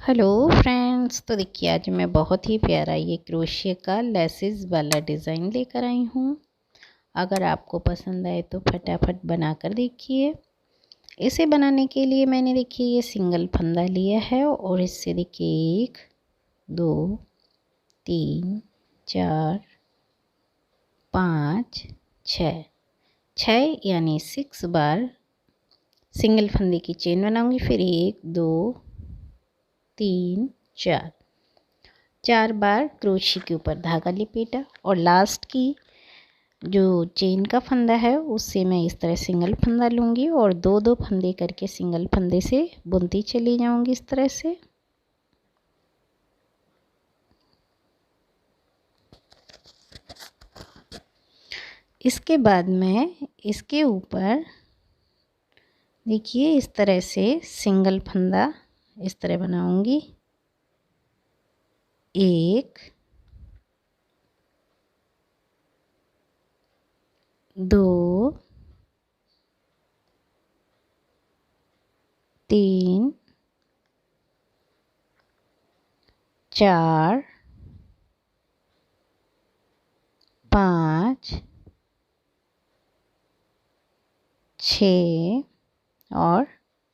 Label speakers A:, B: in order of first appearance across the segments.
A: Hello friends, तो देखिए आज मैं बहुत ही प्यारा ये क्रोशिया का लेसेस वाला डिज़ाइन लेकर आई हूँ। अगर आपको पसंद आए तो फटाफट बनाकर देखिए। इसे बनाने के लिए मैंने देखिए ये सिंगल फंदा लिया है और इससे देखिए 1 2 3 4 5 6 यानी 6 बार सिंगल फंदे की चेन बनाऊंगी। फिर 1 2 3 4 बार क्रोशिया के ऊपर धागा लिपेटा और लास्ट की जो चेन का फंदा है उससे मैं इस तरह सिंगल फंदा लूँगी और दो दो फंदे करके सिंगल फंदे से बुनती चली जाऊँगी इस तरह से। इसके बाद मैं इसके ऊपर देखिए इस तरह से सिंगल फंदा इस तरह बनाऊँगी। 1 2 3 4 5 6 और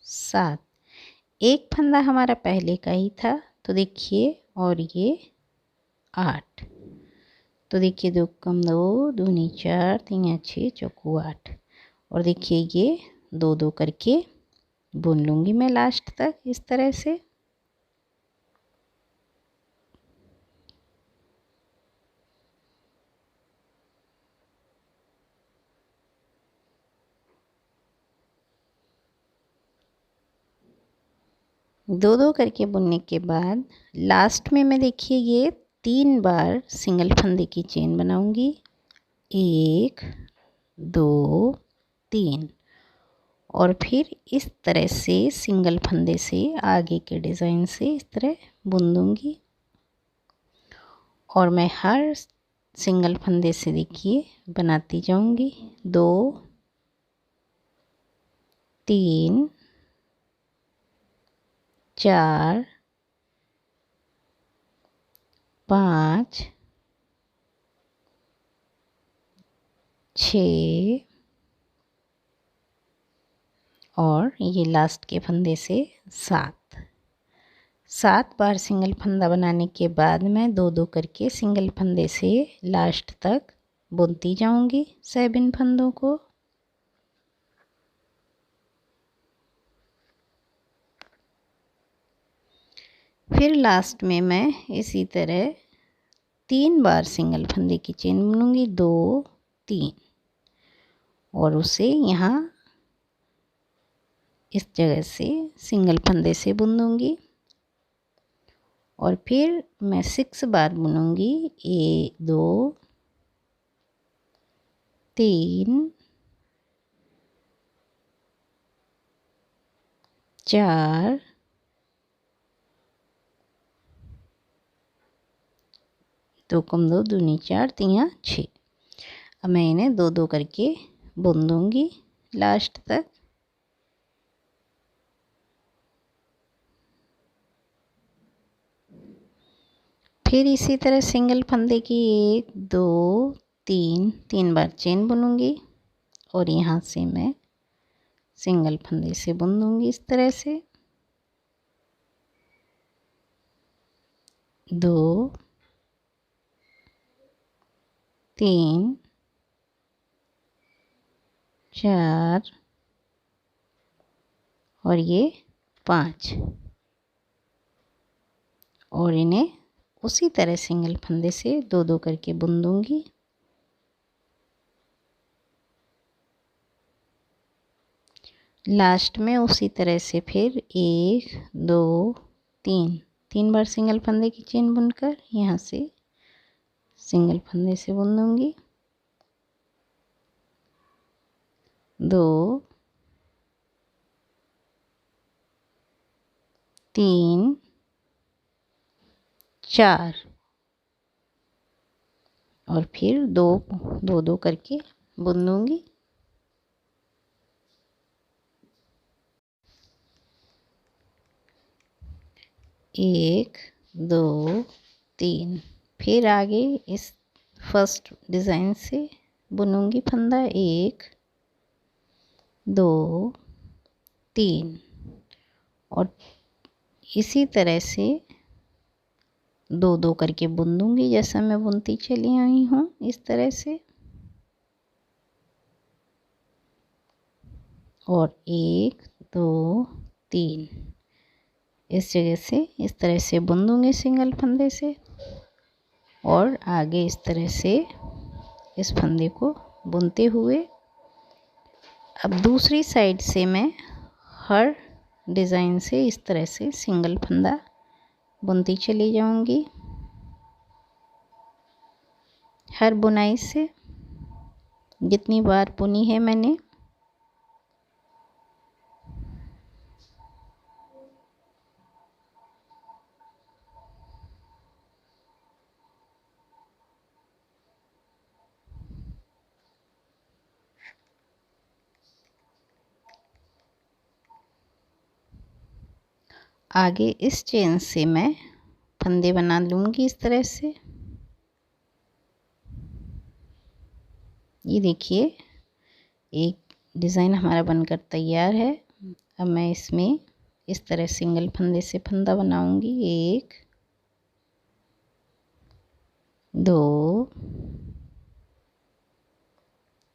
A: 7। एक फंदा हमारा पहले का ही था तो देखिए, और ये 8। तो देखिए 2 कम 2 दूनी 4 3 या 6 चौकू 8। और देखिए ये 2 2 करके बुन लूँगी मैं लास्ट तक इस तरह से। दो दो करके बुनने के बाद लास्ट में मैं देखिए ये 3 बार सिंगल फंदे की चेन बनाऊंगी। 1 2 3 और फिर इस तरह से सिंगल फंदे से आगे के डिज़ाइन से इस तरह बुन दूंगी। और मैं हर सिंगल फंदे से देखिए बनाती जाऊंगी। 2 3 4 5 6 और ये लास्ट के फंदे से 7 बार सिंगल फंदा बनाने के बाद मैं 2 2 करके सिंगल फंदे से लास्ट तक बुनती जाऊंगी 7 फंदों को। फिर लास्ट में मैं इसी तरह 3 बार सिंगल फंदे की चेन बुनूंगी। 2 3 और उसे यहाँ इस जगह से सिंगल फंदे से बुन दूंगी। और फिर मैं 6 बार बुनूंगी। 1 2 3 4 2 कम 2 दूनी 4 3 6। अब मैं इन्हें 2 2 करके बुन दूंगी लास्ट तक। फिर इसी तरह सिंगल फंदे की 1 2 3 बार चेन बुनूंगी और यहाँ से मैं सिंगल फंदे से बुन दूंगी इस तरह से। 2 3 4 और ये 5 और इन्हें उसी तरह सिंगल फंदे से 2 2 करके बुन दूंगी। लास्ट में उसी तरह से फिर 1 2 3 बार सिंगल फंदे की चेन बुनकर यहाँ से सिंगल फंदे से बुन दूंगी। 2 3 4 और फिर 2 2 2 करके बुन दूंगी। 1 2 3। फिर आगे इस फर्स्ट डिज़ाइन से बुनूंगी फंदा 1 2 3 और इसी तरह से 2 2 करके बुन दूंगी जैसा मैं बुनती चली आई हूँ इस तरह से। और 1 2 3 इस जगह से इस तरह से बुन दूंगी सिंगल फंदे से और आगे इस तरह से इस फंदे को बुनते हुए अब दूसरी साइड से मैं हर डिज़ाइन से इस तरह से सिंगल फंदा बुनती चली जाऊंगी। हर बुनाई से जितनी बार बुनी है मैंने आगे इस चेन से मैं फंदे बना लूँगी इस तरह से। ये देखिए एक डिज़ाइन हमारा बनकर तैयार है। अब मैं इसमें इस तरह सिंगल फंदे से फंदा बनाऊंगी 1 2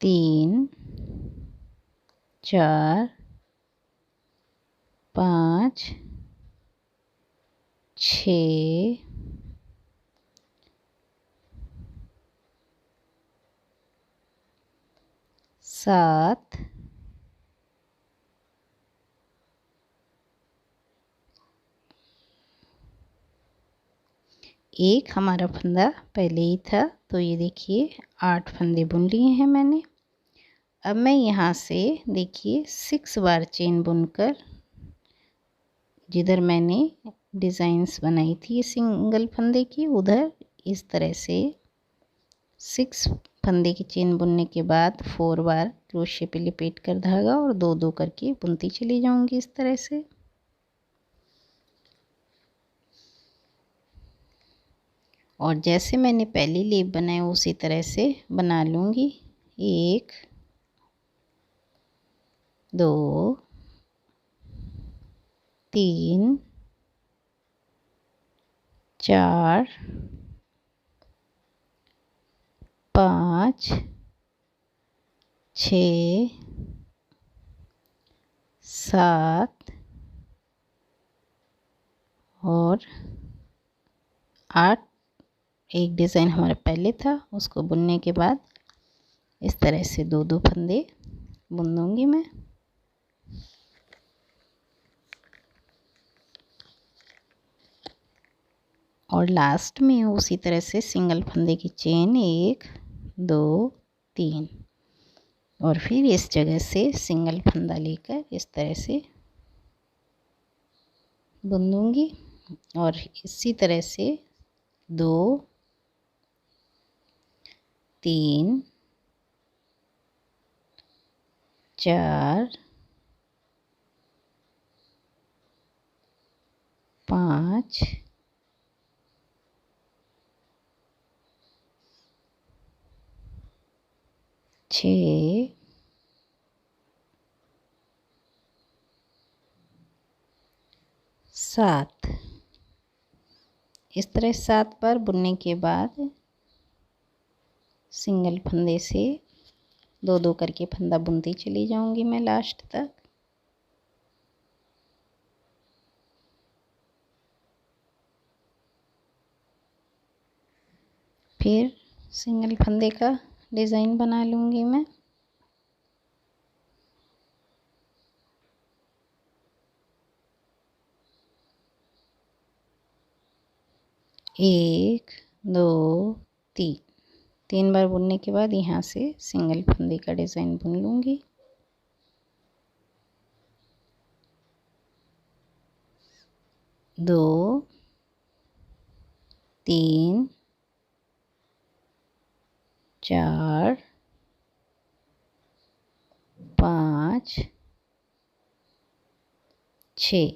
A: 3 4 5 6 7 एक हमारा फंदा पहले ही था तो ये देखिए 8 फंदे बुन लिए हैं मैंने। अब मैं यहाँ से देखिए 6 बार चेन बुनकर जिधर मैंने डिज़ाइंस बनाई थी सिंगल फंदे की उधर इस तरह से 6 फंदे की चेन बुनने के बाद 4 बार क्रोशे पे लपेट कर धागा और 2 2 करके बुनती चली जाऊंगी इस तरह से। और जैसे मैंने पहली लेप बनाई उसी तरह से बना लूँगी 1 2 3 4 5 6 7 और 8। एक डिज़ाइन हमारा पहले था उसको बुनने के बाद इस तरह से 2 2 फंदे बुन दूँगी मैं। और लास्ट में उसी तरह से सिंगल फंदे की चेन 1 2 3 और फिर इस जगह से सिंगल फंदा लेकर इस तरह से बुन दूँगी। और इसी तरह से 2 3 4 5 6 7 इस तरह 7 बार बुनने के बाद सिंगल फंदे से 2 2 करके फंदा बुनती चली जाऊंगी मैं लास्ट तक। फिर सिंगल फंदे का डिज़ाइन बना लूँगी मैं। एक 2 3 3 बार बुनने के बाद यहाँ से सिंगल फंदे का डिज़ाइन बुन लूँगी। दो 3 4 5 6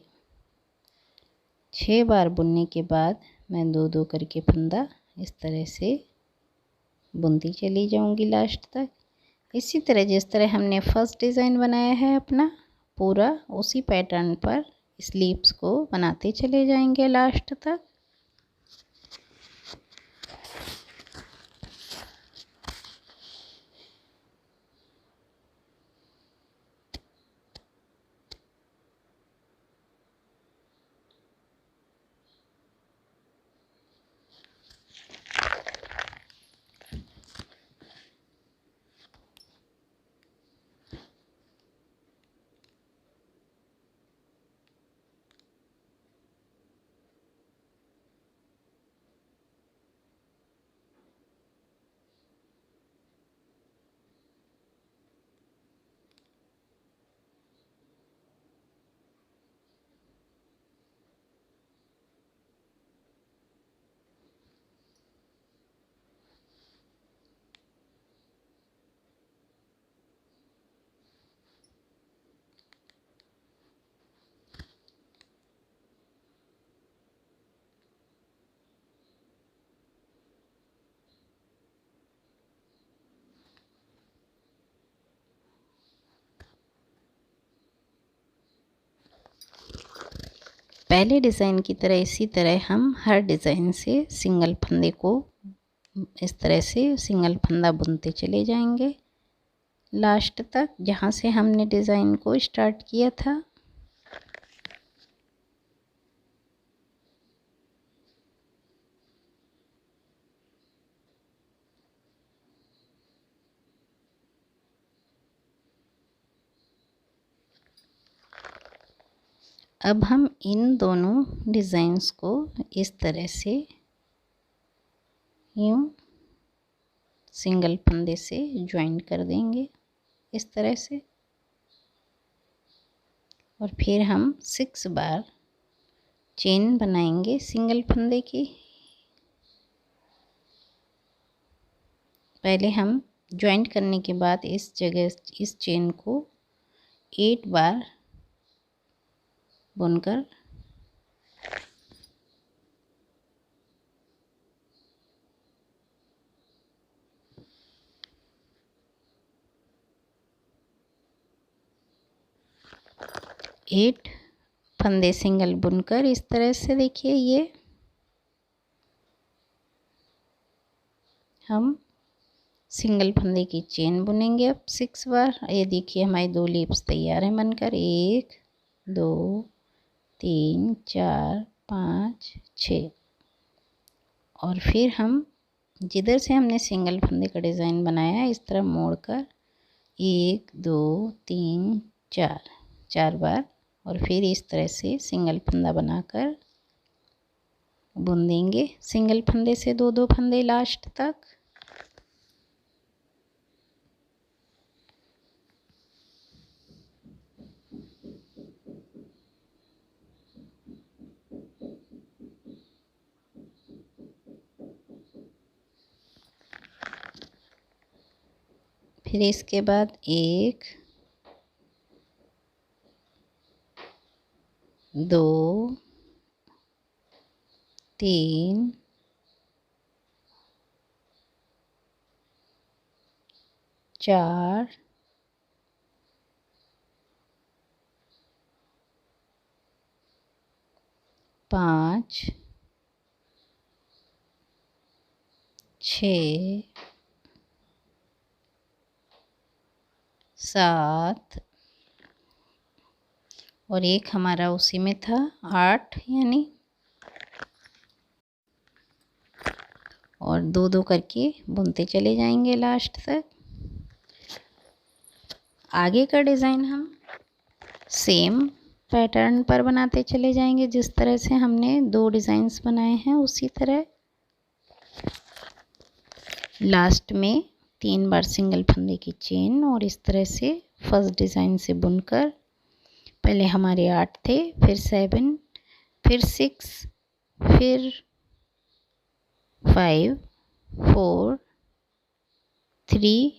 A: 6 बार बुनने के बाद मैं दो दो करके फंदा इस तरह से बुनती चली जाऊंगी लास्ट तक। इसी तरह जिस तरह हमने फर्स्ट डिज़ाइन बनाया है अपना पूरा उसी पैटर्न पर स्लीव्स को बनाते चले जाएंगे लास्ट तक। पहले डिज़ाइन की तरह इसी तरह हम हर डिज़ाइन से सिंगल फंदे को इस तरह से सिंगल फंदा बुनते चले जाएंगे लास्ट तक जहाँ से हमने डिज़ाइन को स्टार्ट किया था। अब हम इन दोनों डिज़ाइंस को इस तरह से यूँ सिंगल फंदे से ज्वाइन कर देंगे इस तरह से, और फिर हम 6 बार चेन बनाएंगे सिंगल फंदे की। पहले हम ज्वाइंट करने के बाद इस जगह इस चेन को 8 बार बुनकर एट फंदे सिंगल बुनकर इस तरह से देखिए ये हम सिंगल फंदे की चेन बुनेंगे अब 6 बार। ये देखिए हमारी 2 लीव्स तैयार हैं बनकर, 1 2 3 4 5 6। और फिर हम जिधर से हमने सिंगल फंदे का डिज़ाइन बनाया इस तरह मोड़कर 1 2 3 4 4 बार, और फिर इस तरह से सिंगल फंदा बनाकर बुन देंगे सिंगल फंदे से 2 फंदे लास्ट तक। फिर इसके बाद 1 2 3 4 5 6 7 और एक हमारा उसी में था 8 यानी, और 2 करके बुनते चले जाएंगे लास्ट तक। आगे का डिज़ाइन हम सेम पैटर्न पर बनाते चले जाएंगे जिस तरह से हमने 2 डिज़ाइंस बनाए हैं उसी तरह। लास्ट में 3 बार सिंगल फंदे की चेन और इस तरह से फर्स्ट डिज़ाइन से बुनकर, पहले हमारे 8 थे, फिर 7, फिर 6, फिर 5 4 3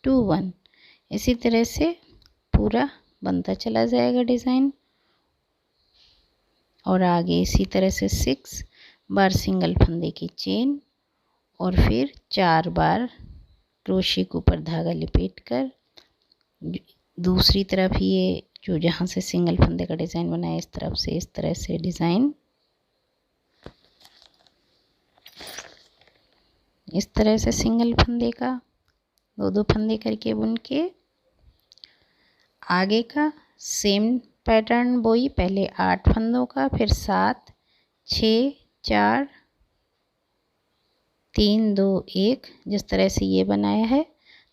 A: 2 1, इसी तरह से पूरा बनता चला जाएगा डिज़ाइन। और आगे इसी तरह से 6 बार सिंगल फंदे की चेन और फिर 4 बार क्रोशे के ऊपर धागा लिपेट कर दूसरी तरफ ये जो जहाँ से सिंगल फंदे का डिज़ाइन बनाया इस तरफ से इस तरह से डिज़ाइन इस तरह से सिंगल फंदे का दो फंदे करके बुन के आगे का सेम पैटर्न वही पहले 8 फंदों का फिर 7 6 4 3 2 1 जिस तरह से ये बनाया है।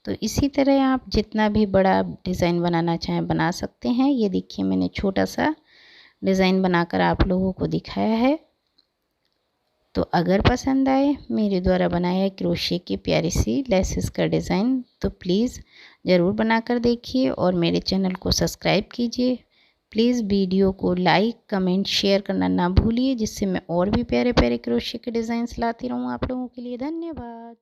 A: तो इसी तरह आप जितना भी बड़ा डिज़ाइन बनाना चाहें बना सकते हैं। ये देखिए मैंने छोटा सा डिज़ाइन बनाकर आप लोगों को दिखाया है। तो अगर पसंद आए मेरे द्वारा बनाया क्रोशे की प्यारी सी लेसेस का डिज़ाइन तो प्लीज़ ज़रूर बनाकर देखिए और मेरे चैनल को सब्सक्राइब कीजिए। प्लीज़ वीडियो को लाइक कमेंट शेयर करना ना भूलिए, जिससे मैं और भी प्यारे प्यारे क्रोशे के डिज़ाइंस लाती रहूँ आप लोगों के लिए। धन्यवाद।